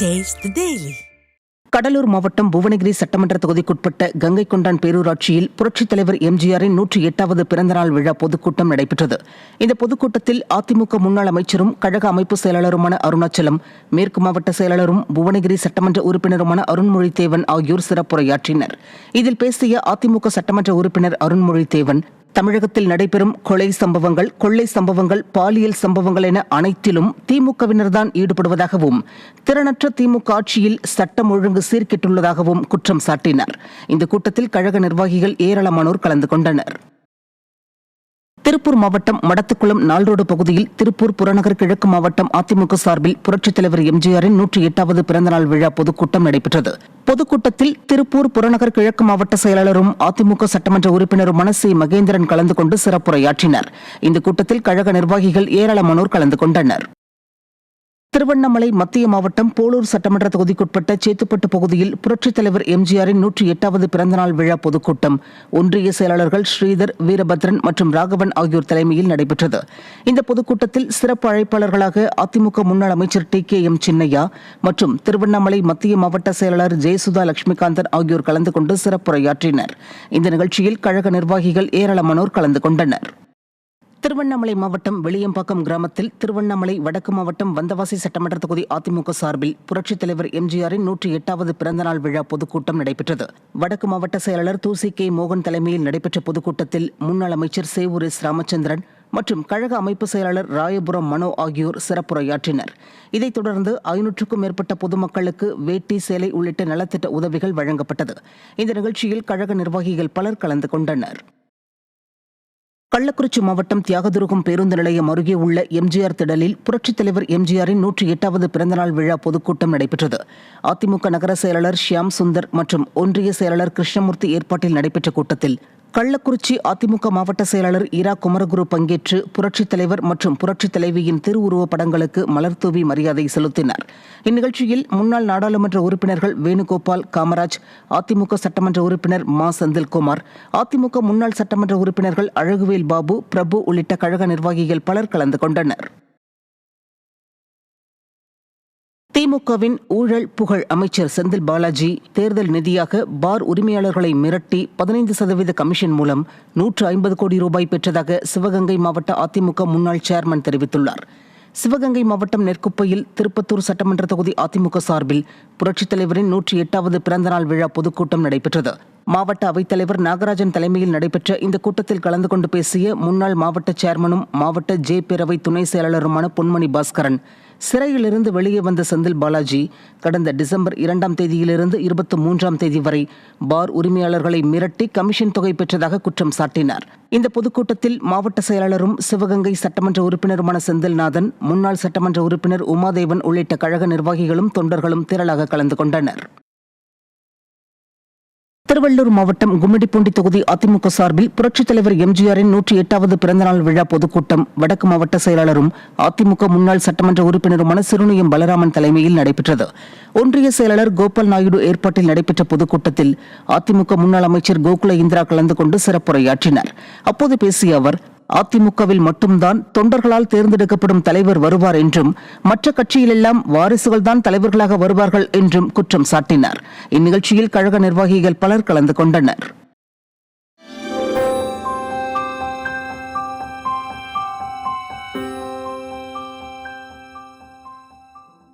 Taste the Daily. Cuddalore மாவட்டம் புவனகிரி சட்டமன்ற தொகுதிக்குட்பட்ட கங்கை கொண்டான் பேரூராட்சியில் புரட்சித் தலைவர் எம்ஜிஆரின் 108வது பிறந்தநாள் விழா பொதுக்கூட்டம் நடைபெற்றது. இந்த பொதுக்கூட்டத்தில் அதிமுக முன்னாள் அமைச்சரும் கழக அமைப்பு செயலாளருமான அருணாச்சலம், மேற்கு மாவட்ட செயலாளரும் புவனகிரி சட்டமன்ற உறுப்பினருமான அருண்மொழித்தேவன் ஆகியோர் சிறப்புரையாற்றினர். இதில் பேசிய அதிமுக சட்டமன்ற உறுப்பினர் அருண்மொழித்தேவன், தமிழகத்தில் நடைபெறும் கொலை சம்பவங்கள், கொள்ளை சம்பவங்கள், பாலியல் சம்பவங்கள் என அனைத்திலும் திமுகவினர்தான் ஈடுபடுவதாகவும், திறனற்ற திமுக ஆட்சியில் சட்டம் ஒழுங்கு சீர்கெட்டுள்ளதாகவும் குற்றம் சாட்டினார். இந்த கூட்டத்தில் கழக நிர்வாகிகள் ஏராளமானோர் கலந்து கொண்டனர். திருப்பூர் மாவட்டம் மடத்துக்குளம் நால்ரோடு பகுதியில் திருப்பூர் புறநகர் கிழக்கு மாவட்டம் அதிமுக சார்பில் புரட்சித் தலைவர் எம்ஜிஆரின் 108வது பிறந்தநாள் விழா பொதுக்கூட்டம் நடைபெற்றது. பொதுக்கூட்டத்தில் திருப்பூர் புறநகர் கிழக்கு மாவட்ட செயலாளரும் அதிமுக சட்டமன்ற உறுப்பினருமான சி மகேந்திரன் கலந்து கொண்டு சிறப்புரையாற்றினர். இந்த கூட்டத்தில் கழக நிர்வாகிகள் ஏராளமானோர் கலந்து கொண்டனர். திருவண்ணாமலை மத்திய மாவட்டம் போலூர் சட்டமன்ற தொகுதிக்குட்பட்ட சேத்துப்பட்டு பகுதியில் புரட்சித் தலைவர் எம்ஜிஆரின் 108வது பிறந்தநாள் விழா பொதுக்கூட்டம் ஒன்றிய செயலாளர்கள் ஸ்ரீதர், வீரபத்ரன் மற்றும் ராகவன் ஆகியோர் தலைமையில் நடைபெற்றது. இந்த பொதுக்கூட்டத்தில் சிறப்பு அழைப்பாளர்களாக அதிமுக முன்னாள் அமைச்சர் TKM சின்னையா மற்றும் திருவண்ணாமலை மத்திய மாவட்ட செயலாளர் ஜெயசுதா லட்சுமிகாந்தன் ஆகியோர் கலந்து கொண்டு சிறப்புரையாற்றினர். இந்த நிகழ்ச்சியில் கழக நிர்வாகிகள் ஏராளமானோர் கலந்து கொண்டனர். திருவண்ணாமலை மாவட்டம் வெளியம்பாக்கம் கிராமத்தில் திருவண்ணாமலை வடக்கு மாவட்டம் வந்தவாசி சட்டமன்ற தொகுதி அதிமுக சார்பில் புரட்சித் தலைவர் எம்ஜிஆரின் 108வது பிறந்தநாள் விழா பொதுக்கூட்டம் நடைபெற்றது. வடக்கு மாவட்ட செயலாளர் தூசி K மோகன் தலைமையில் நடைபெற்ற பொதுக்கூட்டத்தில் முன்னாள் அமைச்சர் சேவூர் S ராமச்சந்திரன் மற்றும் கழக அமைப்பு செயலாளர் ராயபுரம் மனோ ஆகியோர் சிறப்புரையாற்றினர். இதைத் தொடர்ந்து 500க்கும் மேற்பட்ட பொதுமக்களுக்கு வேட்டி, சேலை உள்ளிட்ட நலத்திட்ட உதவிகள் வழங்கப்பட்டது. இந்த நிகழ்ச்சியில் கழக நிர்வாகிகள் பலர் கலந்து கொண்டனர். கள்ளக்குறிச்சி மாவட்டம் தியாகதுருகம் பேருந்து நிலையம் அருகே உள்ள எம்ஜிஆர் திடலில் புரட்சித் தலைவர் எம்ஜிஆரின் 108வது பிறந்தநாள் விழா பொதுக்கூட்டம் நடைபெற்றது. அதிமுக நகர செயலாளர் ஷியாம் சுந்தர் மற்றும் ஒன்றிய செயலாளர் கிருஷ்ணமூர்த்தி ஏற்பாட்டில் நடைபெற்ற கூட்டத்தில் கள்ளக்குறிச்சி அதிமுக மாவட்ட செயலாளர் இரா குமரகுரு பங்கேற்று புரட்சித் தலைவர் மற்றும் புரட்சித் தலைவியின் திருவுருவப் படங்களுக்கு மலர்தூவி மரியாதை செலுத்தினார். இந்நிகழ்ச்சியில் முன்னாள் நாடாளுமன்ற உறுப்பினர்கள் வேணுகோபால், காமராஜ், அதிமுக சட்டமன்ற உறுப்பினர் மா செந்தில்குமார், அதிமுக முன்னாள் சட்டமன்ற உறுப்பினர்கள் அழகுவேல் பாபு, பிரபு உள்ளிட்ட கழக நிர்வாகிகள் பலர் கலந்து கொண்டனர். திமுகவின் ஊழல் புகழ் அமைச்சர் செந்தில் பாலாஜி தேர்தல் நிதியாக பார் உரிமையாளர்களை மிரட்டி 15% கமிஷன் மூலம் 150 கோடி ரூபாய் பெற்றதாக சிவகங்கை மாவட்ட அதிமுக முன்னாள் சேர்மன் தெரிவித்துள்ளார். சிவகங்கை மாவட்டம் நெற்குப்பையில் திருப்பத்தூர் சட்டமன்ற தொகுதி அதிமுக சார்பில் புரட்சித் தலைவரின் 108வது பிறந்தநாள் விழா பொதுக்கூட்டம் நடைபெற்றது. மாவட்ட அவைத்தலைவர் நாகராஜன் தலைமையில் நடைபெற்ற இந்த கூட்டத்தில் கலந்து கொண்டு பேசிய முன்னாள் மாவட்ட சேர்மனும் மாவட்ட பேரவை துணை செயலாளருமான பொன்மணி பாஸ்கரன், சிறையிலிருந்து வெளியே வந்த செந்தில் பாலாஜி கடந்த டிசம்பர் 2ஆம் தேதியிலிருந்து 23ஆம் தேதி வரை பார் உரிமையாளர்களை மிரட்டி கமிஷன் தொகை பெற்றதாக குற்றம் சாட்டினார். இந்த பொதுக்கூட்டத்தில் மாவட்ட செயலாளரும் சிவகங்கை சட்டமன்ற உறுப்பினருமான செந்தில்நாதன், முன்னாள் சட்டமன்ற உறுப்பினர் உமாதேவன் உள்ளிட்ட கழக நிர்வாகிகளும் தொண்டர்களும் திரளாக கலந்து கொண்டனர். திருவள்ளூர் மாவட்டம் கும்மிடிப்பூண்டி தொகுதி அதிமுக சார்பில் புரட்சித் தலைவர் எம்ஜிஆரின் 108வது பிறந்தநாள் விழா பொதுக்கூட்டம் வடக்கு மாவட்ட செயலாளரும் அதிமுக முன்னாள் சட்டமன்ற உறுப்பினருமான சிறுனியம் பலராமன் தலைமையில் நடைபெற்றது. ஒன்றிய செயலாளர் கோபால் நாயுடு ஏற்பாட்டில் நடைபெற்ற பொதுக்கூட்டத்தில் அதிமுக முன்னாள் அமைச்சர் கோகுல இந்திரா கலந்து கொண்டு சிறப்புரையாற்றினார். அப்போது பேசிய அவர், அதிமுகவில் மட்டும்தான் தொண்டர்களால் தேர்ந்தெடுக்கப்படும் தலைவர் வருவார் என்றும் மற்ற கட்சியிலெல்லாம் வாரிசுகள்தான் தலைவர்களாக வருவார்கள் என்றும் குற்றம் சாட்டினார். இந்நிகழ்ச்சியில் கழக நிர்வாகிகள் பலர் கலந்து கொண்டனர்.